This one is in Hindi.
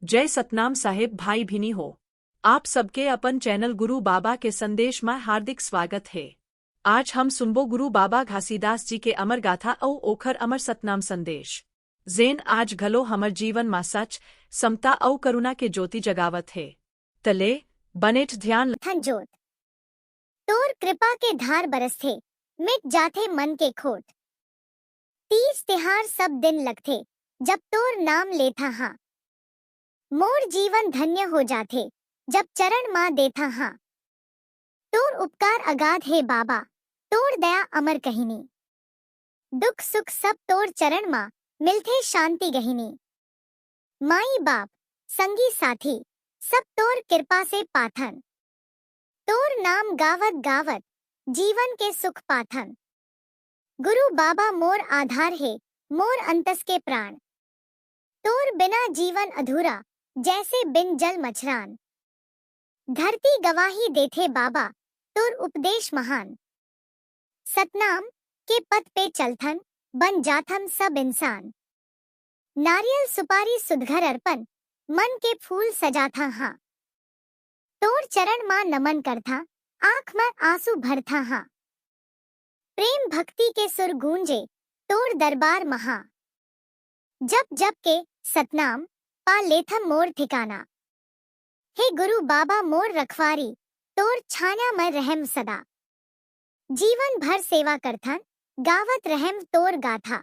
जय सतनाम साहेब भाई भिनी हो। आप सबके अपन चैनल गुरु बाबा के संदेश में हार्दिक स्वागत है। आज हम सुनबो गुरु बाबा घासीदास जी के अमर गाथा औ ओखर अमर सतनाम संदेश। जेन आज घलो हमर जीवन मा सच, समता औ करुणा के ज्योति जगावत है। तले बनेठ ध्यान जोत तोर कृपा के धार बरसथे, मिट जाथे मन के खोट। तीज तिहार सब दिन लगथे, जब तोर नाम लेथा हाँ। मोर जीवन धन्य हो जाथे, जब चरण माँ देथा हाँ। तोर उपकार अगाध है बाबा, तोर दया अमर कहिनी। दुख सुख सब तोर चरण माँ, मिलथे शांति गहिनी। माई बाप संगी साथी, सब तोर कृपा से पाथन। तोर नाम गावत गावत, जीवन के सुख पाथन। गुरु बाबा मोर आधार है, मोर अंतस के प्राण। तोर बिना जीवन अधूरा, जैसे बिन जल मछरान। धरती गवाही देथे बाबा, तोर उपदेश महान। सतनाम के पथ पे चलथन, बन जाथन सब इंसान। नारियल सुपारी सुधघर अर्पण, मन के फूल सजाथा हाँ। तोर चरण मां नमन करथा, आंख में आंसू भरथा हाँ। प्रेम भक्ति के सुर गूंजे, तोर दरबार महा। जप जप के सतनाम, पा लेथम मोर ठिकाना। हे गुरु बाबा मोर रखवारी, तोर छाया में रहम सदा। जीवन भर सेवा करथन, गावत रहम तोर गाथा।